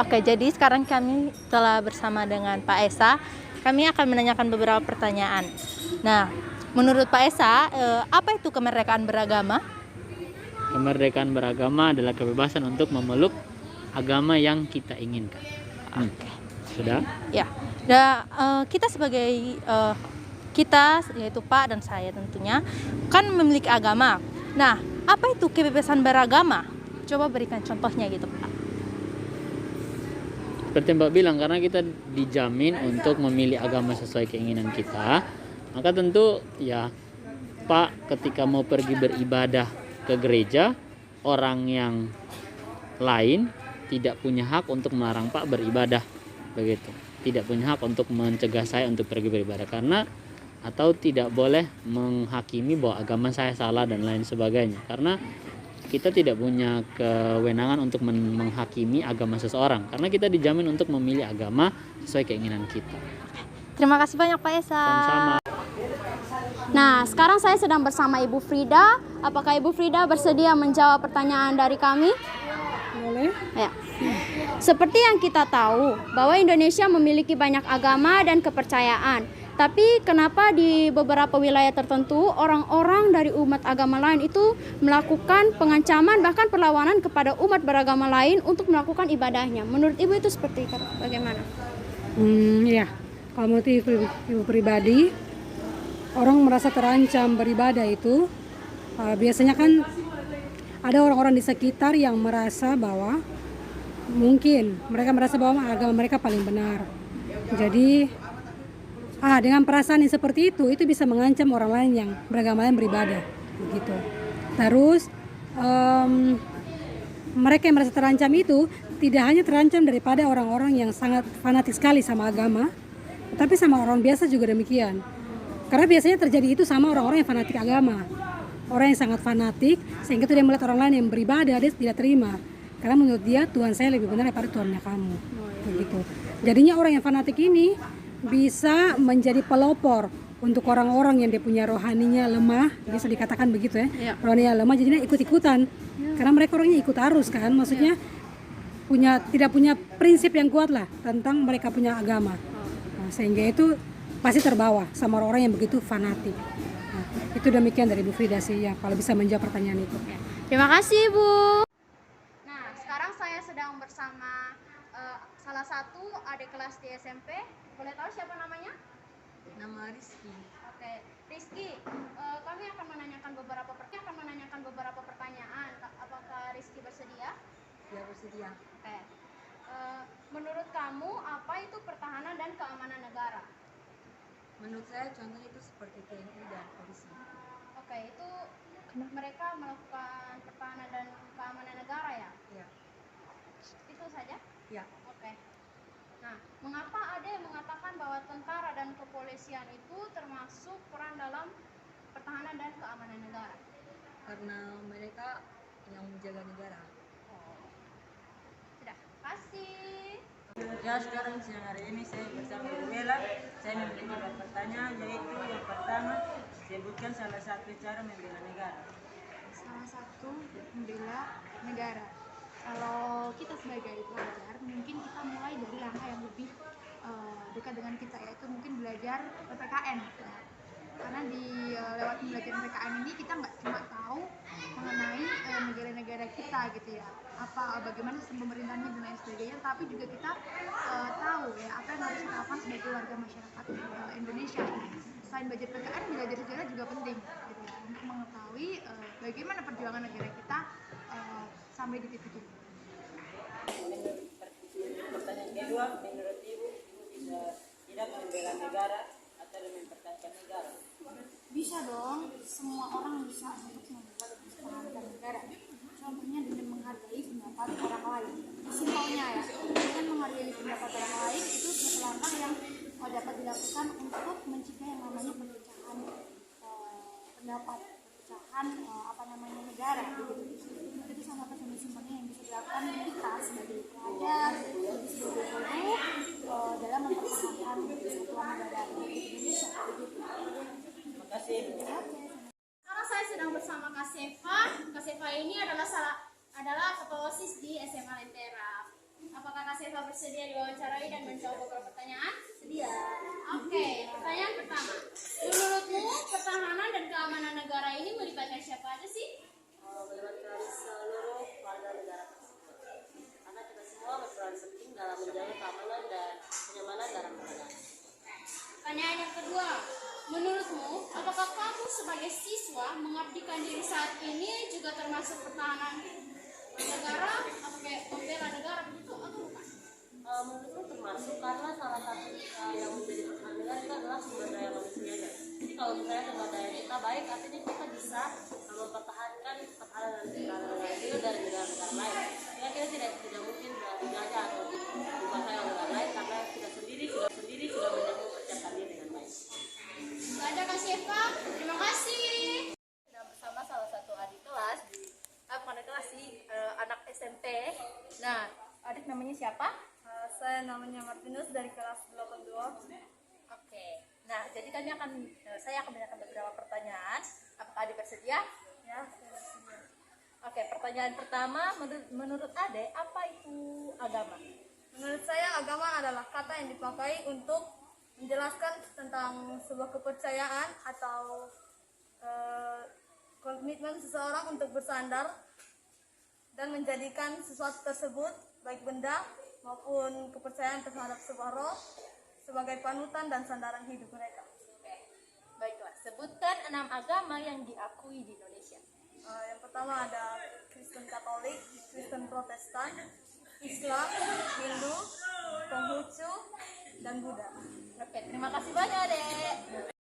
Oke, jadi sekarang kami telah bersama dengan Pak Esa. Kami akan menanyakan beberapa pertanyaan. Nah, menurut Pak Esa, apa itu kemerdekaan beragama? Kemerdekaan beragama adalah kebebasan untuk memeluk agama yang kita inginkan. Sudah? Ya. Dan kita sebagai kita yaitu Pak dan saya tentunya kan memiliki agama. Nah, apa itu kebebasan beragama? Coba berikan contohnya gitu, Pak. Seperti Mbak bilang, karena kita dijamin untuk memilih agama sesuai keinginan kita, maka tentu ya Pak ketika mau pergi beribadah ke gereja, orang yang lain tidak punya hak untuk melarang Pak beribadah, begitu. Tidak punya hak untuk mencegah saya untuk pergi beribadah atau tidak boleh menghakimi bahwa agama saya salah dan lain sebagainya, karena kita tidak punya kewenangan untuk menghakimi agama seseorang, karena kita dijamin untuk memilih agama sesuai keinginan kita. Terima kasih banyak Pak Esa. Sama-sama. Nah, sekarang saya sedang bersama Ibu Frida. Apakah Ibu Frida bersedia menjawab pertanyaan dari kami? Boleh. Ya. Seperti yang kita tahu, bahwa Indonesia memiliki banyak agama dan kepercayaan. Tapi kenapa di beberapa wilayah tertentu orang-orang dari umat agama lain itu melakukan pengancaman bahkan perlawanan kepada umat beragama lain untuk melakukan ibadahnya? Menurut Ibu itu seperti bagaimana? Ya, kalau menurut ibu pribadi, orang merasa terancam beribadah itu biasanya kan ada orang-orang di sekitar yang merasa bahwa mungkin mereka merasa bahwa agama mereka paling benar. Jadi dengan perasaan yang seperti itu bisa mengancam orang lain yang beragama lain beribadah, begitu. Terus mereka yang merasa terancam itu tidak hanya terancam daripada orang-orang yang sangat fanatik sekali sama agama, tapi sama orang biasa juga demikian. Karena biasanya terjadi itu sama orang-orang yang fanatik agama, orang yang sangat fanatik sehingga dia melihat orang lain yang beribadah dia tidak terima, karena menurut dia Tuhan saya lebih benar daripada Tuhannya kamu, begitu. Jadinya orang yang fanatik ini bisa menjadi pelopor untuk orang-orang yang dia punya rohaninya lemah, bisa dikatakan begitu ya. Rohaninya lemah jadinya ikut-ikutan. Karena mereka orangnya ikut arus kan, maksudnya tidak punya prinsip yang kuat lah tentang mereka punya agama. Nah, sehingga itu pasti terbawa sama orang-orang yang begitu fanatik. Nah, itu demikian dari Bu Frida sih ya, kalau bisa menjawab pertanyaan itu. Terima kasih Bu. Nah, sekarang saya sedang bersama salah satu adik kelas di SMP. Boleh tahu siapa namanya? Nama Rizky. Oke, Rizky, kami akan menanyakan beberapa pertanyaan. Apakah Rizky bersedia? Ya, bersedia. Oke. Menurut kamu apa itu pertahanan dan keamanan negara? Menurut saya contohnya itu seperti TNI dan polisi. Oke, itu mereka melakukan pertahanan dan keamanan negara ya? Ya. Itu saja? Ya. Oke. Nah, mengapa ada yang mengatakan bahwa tentara dan kepolisian itu termasuk peran dalam pertahanan dan keamanan negara? Karena mereka yang menjaga negara. Sudah, kasih. Ya, sekarang siang hari ini saya bersama Bu Bella. Saya memiliki beberapa pertanyaan, yaitu yang pertama, sebutkan salah satu cara membela negara. Salah satu membela negara. Kalau kita sebagai pelajar, mungkin kita mulai dari langkah yang lebih dekat dengan kita, yaitu mungkin belajar PPKN. Karena lewat belajar PPKN ini kita nggak cuma tahu mengenai negara-negara kita gitu ya, bagaimana sistem pemerintahannya dan lain sebagainya, tapi juga kita tahu ya apa yang harus kita lakukan sebagai warga masyarakat Indonesia. Selain belajar PPKN, belajar sejarah juga penting gitu ya, untuk mengetahui bagaimana perjuangan negara kita sampai di titik itu. Pertanyaan kedua, menurut Ibu bisa tidak membela negara atau mempertahankan negara? Bisa dong, semua orang bisa untuk membela dan mempertahankan negara. Contohnya dengan menghargai pendapat orang lain. Simpelnya ya, dengan menghargai pendapat orang lain itu satu langkah yang dapat dilakukan untuk mencegah yang namanya perpecahan pendapat, perpecahan negara. Itu salah satu simpelnya yang bisa dilakukan kita sebagai pelajar, sebagai guru dalam mempertahankan kesatuan negara Indonesia. Terima kasih. Sekarang saya sedang bersama Kak Sefa. Kak Sefa ini adalah ketua OSIS di SMA Lentera. Apakah Kak Seva bersedia diwawancarai dan menjawab beberapa pertanyaan? Sedia. Oke, pertanyaan pertama. Menurutmu pertahanan dan keamanan negara ini melibatkan siapa aja sih? Melibatkan seluruh warga negara tersebut. Karena kita semua berperan penting dalam menjaga keamanan dan kenyamanan dalam negara. Pertanyaan yang kedua. Menurutmu, apakah kamu sebagai siswa mengabdikan diri saat ini juga termasuk pertahanan negara atau kayak membela negara begitu atau bukan? Menurutku termasuk, karena salah satu yang menjadi pertahanan negara itu adalah sumber daya manusianya. Jadi kalau misalnya sumber daya kita baik, artinya kita bisa mempertahankan pertahanan negara itu dari negara-negara lain. Ya kita tidak mungkin dijajah atau dikuasai oleh negara lain, karena kita sendiri sudah mempersiapkan diri dengan baik. Ada Kak Seva, terima kasih. Sedang bersama salah satu adik kelas di bukan adik kelas sih, anak SMP. Nah, adik namanya siapa? Saya namanya Martinus dari kelas 82. Oke. Nah, jadi saya akan menanyakan beberapa pertanyaan. Apakah adik bersedia? Ya, saya bersedia. Oke, pertanyaan pertama, menurut adik apa itu agama? Menurut saya agama adalah kata yang dipakai untuk menjelaskan tentang sebuah kepercayaan atau komitmen seseorang untuk bersandar dan menjadikan sesuatu tersebut, baik benda maupun kepercayaan terhadap sebuah roh, sebagai panutan dan sandaran hidup mereka. Oke. Baiklah, sebutkan 6 agama yang diakui di Indonesia. Yang pertama ada Kristen Katolik, Kristen Protestan, Islam, Hindu, Konghucu, dan Buddha. Oke, terima kasih banyak, Dek.